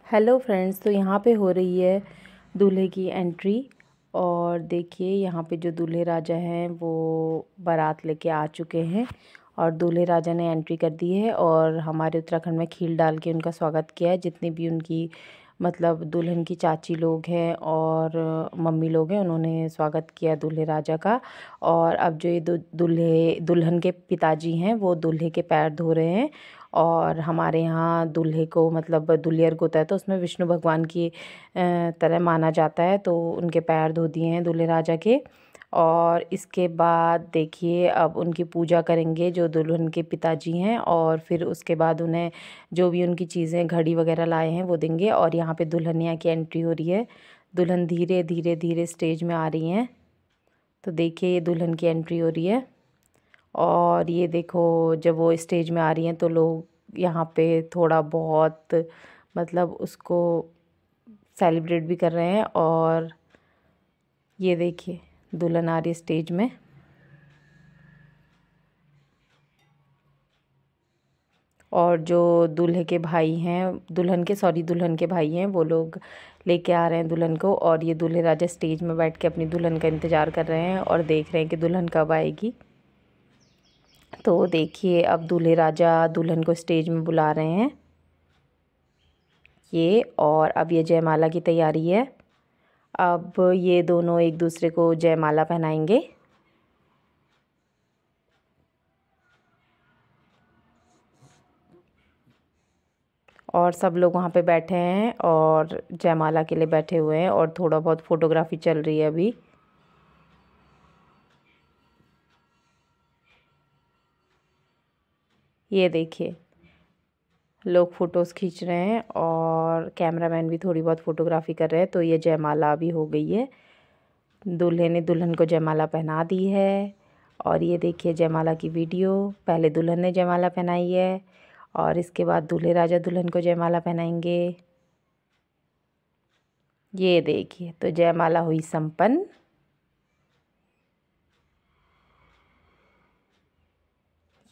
Hello friends, तो यहाँ पे हो रही है दूल्हे की एंट्री। और देखिए यहाँ पे जो दूल्हे राजा हैं वो बारात लेके आ चुके हैं और दूल्हे राजा ने एंट्री कर दी है। और हमारे उत्तराखंड में खील डाल के उनका स्वागत किया है। जितनी भी उनकी मतलब दुल्हन की चाची लोग हैं और मम्मी लोग हैं, उन्होंने स्वागत किया दूल्हे राजा का। और अब जो ये दूल्हे दुल्हन के पिताजी हैं वो दूल्हे के पैर धो रहे हैं। और हमारे यहाँ दूल्हे को मतलब दूल्हे अर्घ होता है तो उसमें विष्णु भगवान की तरह माना जाता है, तो उनके पैर धो दिए हैं दूल्हे राजा के। और इसके बाद देखिए अब उनकी पूजा करेंगे जो दुल्हन के पिताजी हैं, और फिर उसके बाद उन्हें जो भी उनकी चीज़ें घड़ी वगैरह लाए हैं वो देंगे। और यहाँ पे दुल्हनिया की एंट्री हो रही है। दुल्हन धीरे धीरे धीरे स्टेज में आ रही हैं। तो देखिए ये दुल्हन की एंट्री हो रही है। और ये देखो जब वो स्टेज में आ रही हैं तो लोग यहाँ पे थोड़ा बहुत मतलब उसको सेलिब्रेट भी कर रहे हैं। और ये देखिए दुल्हन आ रही है स्टेज में। और जो दूल्हे के भाई हैं, दुल्हन के भाई हैं, वो लोग लेके आ रहे हैं दुल्हन को। और ये दूल्हे राजा स्टेज में बैठ के अपनी दुल्हन का इंतज़ार कर रहे हैं और देख रहे हैं कि दुल्हन कब आएगी। तो देखिए अब दूल्हे राजा दुल्हन को स्टेज में बुला रहे हैं ये। और अब ये जयमाला की तैयारी है। अब ये दोनों एक दूसरे को जयमाला पहनाएंगे। और सब लोग वहाँ पे बैठे हैं और जयमाला के लिए बैठे हुए हैं और थोड़ा बहुत फोटोग्राफी चल रही है अभी। ये देखिए लोग फ़ोटोज़ खींच रहे हैं और कैमरामैन भी थोड़ी बहुत फ़ोटोग्राफी कर रहे हैं। तो ये जयमाला अभी हो गई है। दूल्हे ने दुल्हन को जयमाला पहना दी है। और ये देखिए जयमाला की वीडियो। पहले दुल्हन ने जयमाला पहनाई है और इसके बाद दूल्हे राजा दुल्हन को जयमाला पहनाएंगे। ये देखिए तो जयमाला हुई संपन्न।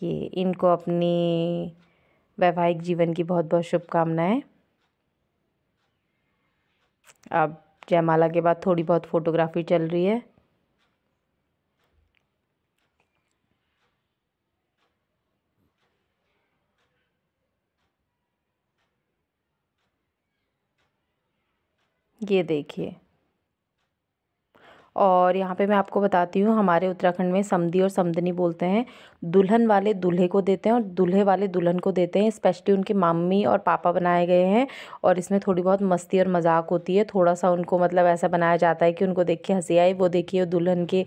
ये इनको अपनी वैवाहिक जीवन की बहुत बहुत शुभकामनाएं। अब जयमाला के बाद थोड़ी बहुत फोटोग्राफी चल रही है। ये देखिए। और यहाँ पे मैं आपको बताती हूँ, हमारे उत्तराखंड में समधी और समधनी बोलते हैं। दुल्हन वाले दूल्हे को देते हैं और दूल्हे वाले दुल्हन को देते हैं। स्पेशली उनके मम्मी और पापा बनाए गए हैं। और इसमें थोड़ी बहुत मस्ती और मजाक होती है। थोड़ा सा उनको मतलब ऐसा बनाया जाता है कि उनको देख के हंसी आए। वो देखिए दुल्हन के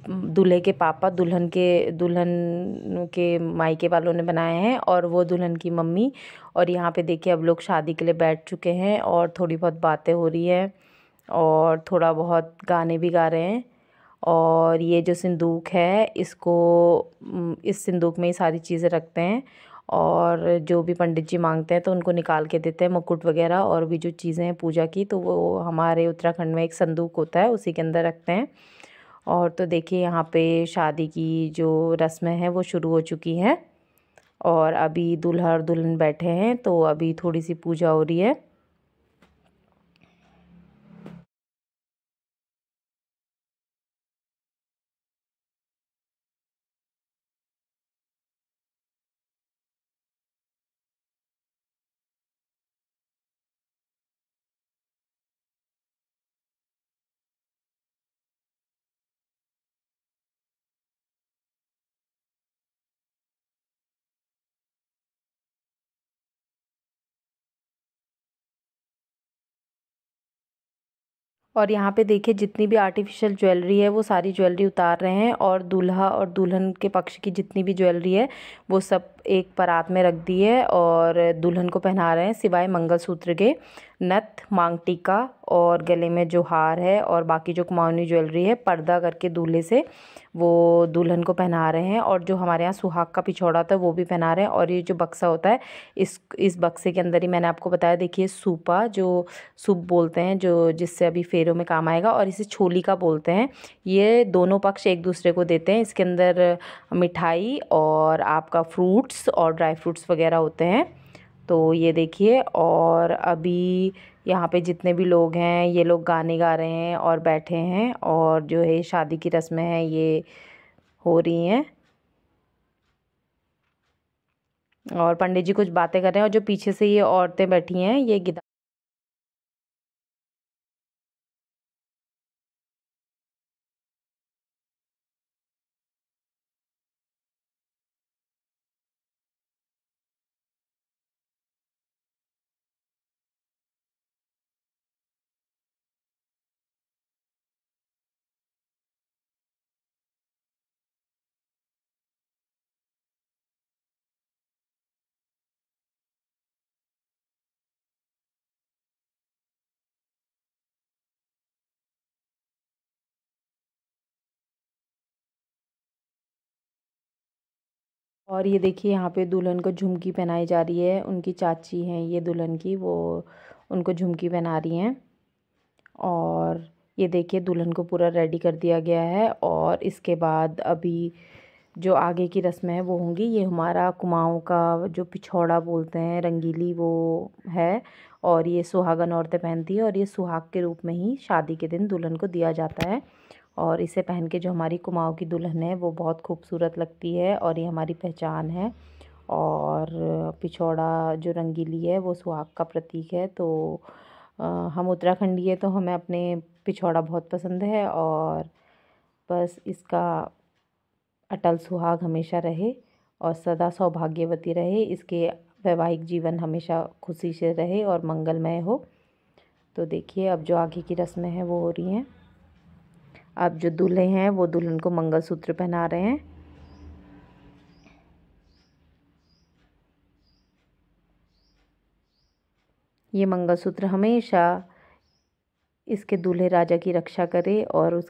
दूल्हे के पापा दुल्हन के मायके वालों ने बनाए हैं और वो दुल्हन की मम्मी। और यहाँ पे देखिए अब लोग शादी के लिए बैठ चुके हैं और थोड़ी बहुत बातें हो रही है और थोड़ा बहुत गाने भी गा रहे हैं। और ये जो संदूक है इसको इस संदूक में ही सारी चीज़ें रखते हैं। और जो भी पंडित जी मांगते हैं तो उनको निकाल के देते हैं, मुकुट वगैरह और भी जो चीज़ें हैं पूजा की, तो वो हमारे उत्तराखंड में एक संदूक होता है उसी के अंदर रखते हैं। और तो देखिए यहाँ पे शादी की जो रस्में हैं वो शुरू हो चुकी हैं। और अभी दूल्हा और दुल्हन बैठे हैं तो अभी थोड़ी सी पूजा हो रही है। और यहाँ पे देखिए जितनी भी आर्टिफिशियल ज्वेलरी है वो सारी ज्वेलरी उतार रहे हैं। और दूल्हा और दुल्हन के पक्ष की जितनी भी ज्वेलरी है वो सब एक परात में रख दी है और दुल्हन को पहना रहे हैं, सिवाय मंगलसूत्र के। नथ, मांग टीका और गले में जो हार है और बाकी जो कुमाऊनी ज्वेलरी है पर्दा करके दूल्हे से वो दुल्हन को पहना रहे हैं। और जो हमारे यहाँ सुहाग का पिछौड़ा होता है वो भी पहना रहे हैं। और ये जो बक्सा होता है इस बक्से के अंदर ही मैंने आपको बताया, देखिए सूपा, जो सूप बोलते हैं, जो जिससे अभी फेरों में काम आएगा, और इसे छोली का बोलते हैं। ये दोनों पक्ष एक दूसरे को देते हैं। इसके अंदर मिठाई और आपका फ्रूट्स और ड्राई फ्रूट्स वगैरह होते हैं। तो ये देखिए, और अभी यहाँ पे जितने भी लोग हैं ये लोग गाने गा रहे हैं और बैठे हैं, और जो है शादी की रस्में हैं ये हो रही हैं, और पंडित जी कुछ बातें कर रहे हैं, और जो पीछे से ये औरतें बैठी हैं ये गिटार। और ये देखिए यहाँ पे दुल्हन को झुमकी पहनाई जा रही है, उनकी चाची हैं ये दुल्हन की, वो उनको झुमकी पहना रही हैं। और ये देखिए दुल्हन को पूरा रेडी कर दिया गया है, और इसके बाद अभी जो आगे की रस्में हैं वो होंगी। ये हमारा कुमाऊँ का जो पिछौड़ा बोलते हैं, रंगीली, वो है, और ये सुहागन औरतें पहनती है, और ये सुहाग के रूप में ही शादी के दिन दुल्हन को दिया जाता है। और इसे पहन के जो हमारी कुमाऊँ की दुल्हन है वो बहुत खूबसूरत लगती है, और ये हमारी पहचान है। और पिछौड़ा जो रंगीली है वो सुहाग का प्रतीक है। तो हम उत्तराखंडी है तो हमें अपने पिछौड़ा बहुत पसंद है, और बस इसका अटल सुहाग हमेशा रहे और सदा सौभाग्यवती रहे, इसके वैवाहिक जीवन हमेशा खुशी से रहे और मंगलमय हो। तो देखिए अब जो आगे की रस्में हैं वो हो रही हैं। अब जो दूल्हे हैं वो दुल्हन को मंगलसूत्र पहना रहे हैं। ये मंगलसूत्र हमेशा इसके दूल्हे राजा की रक्षा करे, और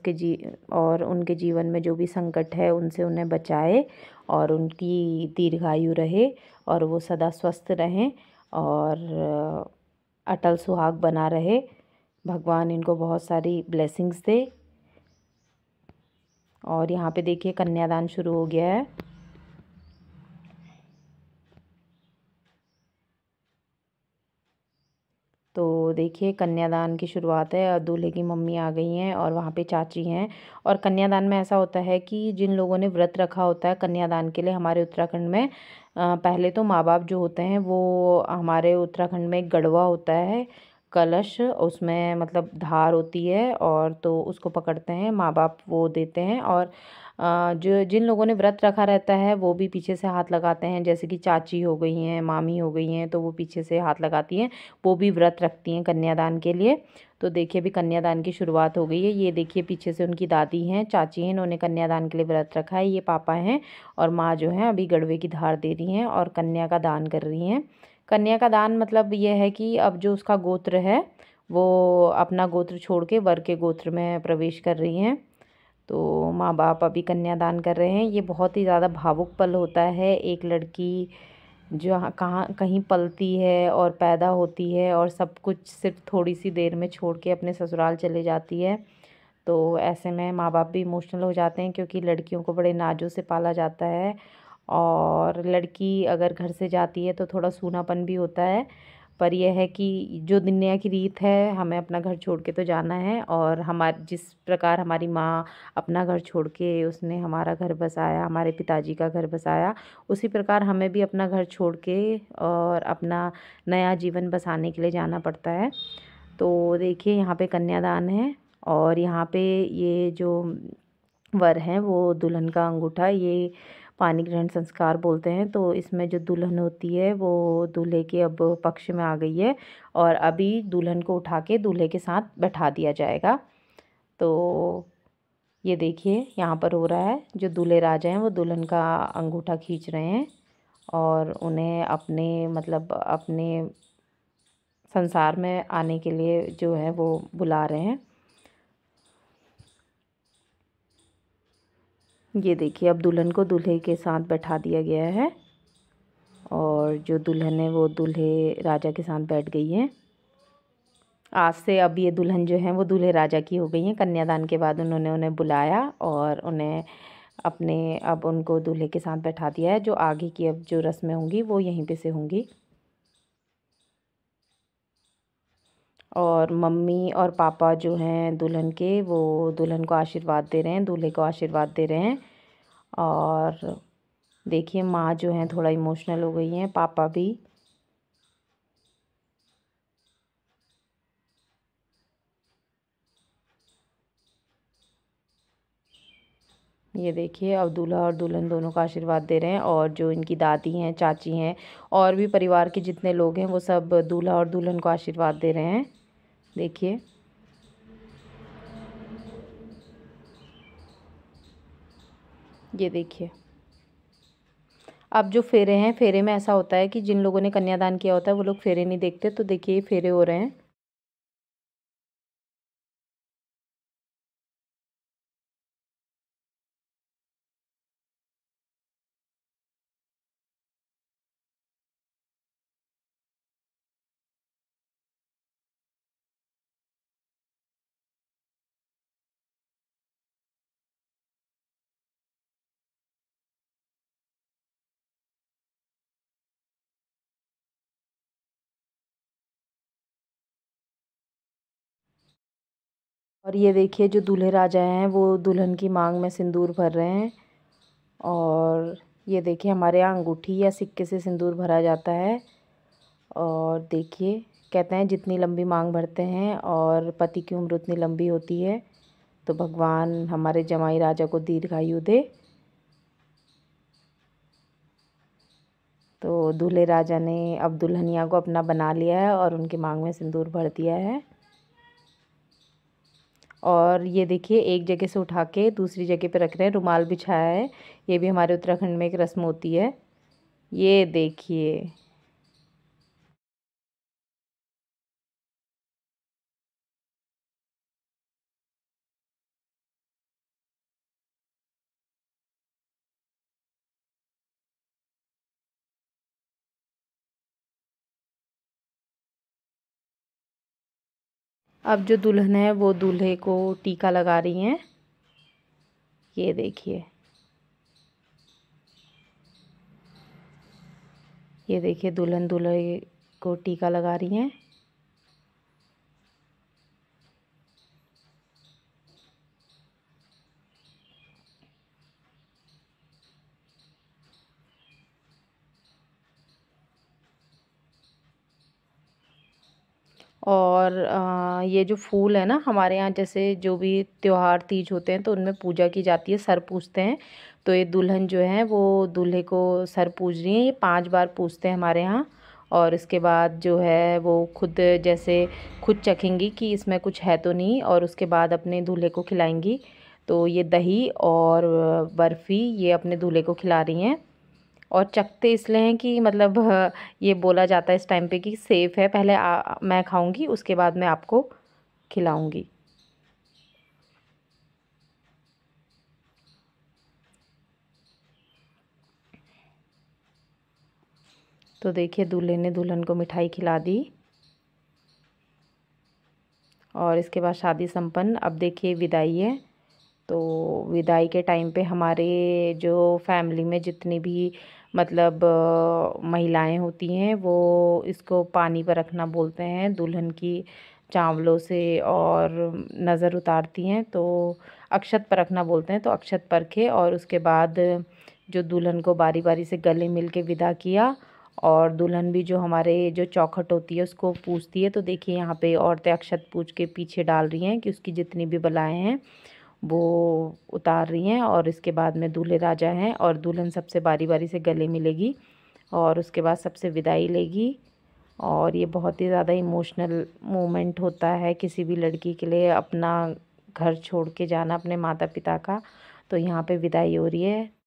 और उनके जीवन में जो भी संकट है उनसे उन्हें बचाए, और उनकी दीर्घायु रहे, और वो सदा स्वस्थ रहें, और अटल सुहाग बना रहे। भगवान इनको बहुत सारी ब्लेसिंग्स दे। और यहाँ पे देखिए कन्यादान शुरू हो गया है। तो देखिए कन्यादान की शुरुआत है, और दूल्हे की मम्मी आ गई हैं और वहाँ पे चाची हैं। और कन्यादान में ऐसा होता है कि जिन लोगों ने व्रत रखा होता है कन्यादान के लिए हमारे उत्तराखंड में, पहले तो माँ बाप जो होते हैं वो, हमारे उत्तराखंड में एक गड़वा होता है, कलश, उसमें मतलब धार होती है, और तो उसको पकड़ते हैं माँ बाप, वो देते हैं। और जो जिन लोगों ने व्रत रखा रहता है वो भी पीछे से हाथ लगाते हैं, जैसे कि चाची हो गई हैं, मामी हो गई हैं, तो वो पीछे से हाथ लगाती हैं, वो भी व्रत रखती हैं कन्यादान के लिए। तो देखिए अभी कन्यादान की शुरुआत हो गई है। ये देखिए पीछे से उनकी दादी हैं, चाची हैं, इन्होंने कन्यादान के लिए व्रत रखा है। ये पापा हैं, और माँ जो है अभी गड़वे की धार दे रही हैं और कन्या का दान कर रही हैं। कन्या का दान मतलब ये है कि अब जो उसका गोत्र है वो अपना गोत्र छोड़ के वर के गोत्र में प्रवेश कर रही हैं। तो माँ बाप अभी कन्यादान कर रहे हैं। ये बहुत ही ज़्यादा भावुक पल होता है। एक लड़की जो कहाँ कहीं पलती है और पैदा होती है, और सब कुछ सिर्फ थोड़ी सी देर में छोड़ के अपने ससुराल चले जाती है। तो ऐसे में माँ बाप भी इमोशनल हो जाते हैं, क्योंकि लड़कियों को बड़े नाजों से पाला जाता है, और लड़की अगर घर से जाती है तो थोड़ा सूनापन भी होता है। पर यह है कि जो दुनिया की रीत है, हमें अपना घर छोड़ के तो जाना है, और हमारे जिस प्रकार हमारी माँ अपना घर छोड़ के उसने हमारा घर बसाया, हमारे पिताजी का घर बसाया, उसी प्रकार हमें भी अपना घर छोड़ के और अपना नया जीवन बसाने के लिए जाना पड़ता है। तो देखिए यहाँ पे कन्यादान है, और यहाँ पे ये जो वर हैं वो दुल्हन का अंगूठा, ये पानी ग्रहण संस्कार बोलते हैं। तो इसमें जो दुल्हन होती है वो दूल्हे के अब पक्ष में आ गई है, और अभी दुल्हन को उठा के दूल्हे के साथ बैठा दिया जाएगा। तो ये देखिए यहाँ पर हो रहा है, जो दूल्हे राजा हैं वो दुल्हन का अंगूठा खींच रहे हैं, और उन्हें अपने मतलब अपने संसार में आने के लिए जो है वो बुला रहे हैं। ये देखिए अब दुल्हन को दूल्हे के साथ बैठा दिया गया है, और जो दुल्हन है वो दूल्हे राजा के साथ बैठ गई है। आज से अब ये दुल्हन जो है वो दूल्हे राजा की हो गई हैं। कन्यादान के बाद उन्होंने उन्हें बुलाया, और उन्हें अब उनको दूल्हे के साथ बैठा दिया है। जो आगे की अब जो रस्में होंगी वो यहीं पे से होंगी। और मम्मी और पापा जो हैं दुल्हन के, वो दुल्हन को आशीर्वाद दे रहे हैं, दूल्हे को आशीर्वाद दे रहे हैं। और देखिए माँ जो हैं थोड़ा इमोशनल हो गई हैं, पापा भी। ये देखिए अब दूल्हा और दुल्हन दोनों का आशीर्वाद दे रहे हैं, और जो इनकी दादी हैं, चाची हैं, और भी परिवार के जितने लोग हैं वो सब दूल्हा और दुल्हन को आशीर्वाद दे रहे हैं। देखिए ये देखिए। अब जो फेरे हैं, फेरे में ऐसा होता है कि जिन लोगों ने कन्यादान किया होता है वो लोग फेरे नहीं देखते। तो देखिए ये फेरे हो रहे हैं। और ये देखिए जो दूल्हे राजा हैं वो दुल्हन की मांग में सिंदूर भर रहे हैं। और ये देखिए हमारे यहाँ अंगूठी या सिक्के से सिंदूर भरा जाता है। और देखिए कहते हैं जितनी लंबी मांग भरते हैं और पति की उम्र उतनी लंबी होती है। तो भगवान हमारे जमाई राजा को दीर्घायु दे। तो दूल्हे राजा ने अब दुल्हनिया को अपना बना लिया है और उनकी मांग में सिंदूर भर दिया है। और ये देखिए एक जगह से उठा के दूसरी जगह पे रख रहे हैं, रुमाल बिछाया है। ये भी हमारे उत्तराखंड में एक रस्म होती है। ये देखिए। अब जो दुल्हन है वो दूल्हे को टीका लगा रही हैं। ये देखिए। ये देखिए दुल्हन दूल्हे को टीका लगा रही हैं। और ये जो फूल है ना, हमारे यहाँ जैसे जो भी त्योहार तीज होते हैं तो उनमें पूजा की जाती है, सर पूजते हैं। तो ये दुल्हन जो है वो दूल्हे को सर पूज रही है। ये 5 बार पूजते हैं हमारे यहाँ। और इसके बाद जो है वो खुद जैसे खुद चखेंगी कि इसमें कुछ है तो नहीं, और उसके बाद अपने दूल्हे को खिलाएंगी। तो ये दही और बर्फ़ी ये अपने दूल्हे को खिला रही हैं। और चखते इसलिए हैं कि मतलब ये बोला जाता है इस टाइम पे कि सेफ़ है, पहले मैं खाऊंगी उसके बाद मैं आपको खिलाऊंगी। तो देखिए दूल्हे ने दुल्हन को मिठाई खिला दी। और इसके बाद शादी संपन्न। अब देखिए विदाई है। तो विदाई के टाइम पे हमारे जो फैमिली में जितनी भी मतलब महिलाएं होती हैं वो इसको पानी पर रखना बोलते हैं, दुल्हन की चांवलों से, और नज़र उतारती हैं तो अक्षत पर रखना बोलते हैं। तो अक्षत पर रखे और उसके बाद जो दुल्हन को बारी बारी से गले मिल के विदा किया। और दुल्हन भी जो हमारे जो चौखट होती है उसको पूछती है। तो देखिए यहाँ पे औरतें अक्षत पूछ के पीछे डाल रही हैं कि उसकी जितनी भी बलाएं हैं वो उतार रही हैं। और इसके बाद में दूल्हे राजा हैं और दुल्हन सबसे बारी बारी से गले मिलेगी और उसके बाद सबसे विदाई लेगी। और ये बहुत ही ज़्यादा इमोशनल मोमेंट होता है किसी भी लड़की के लिए, अपना घर छोड़ के जाना अपने माता पिता का। तो यहाँ पे विदाई हो रही है।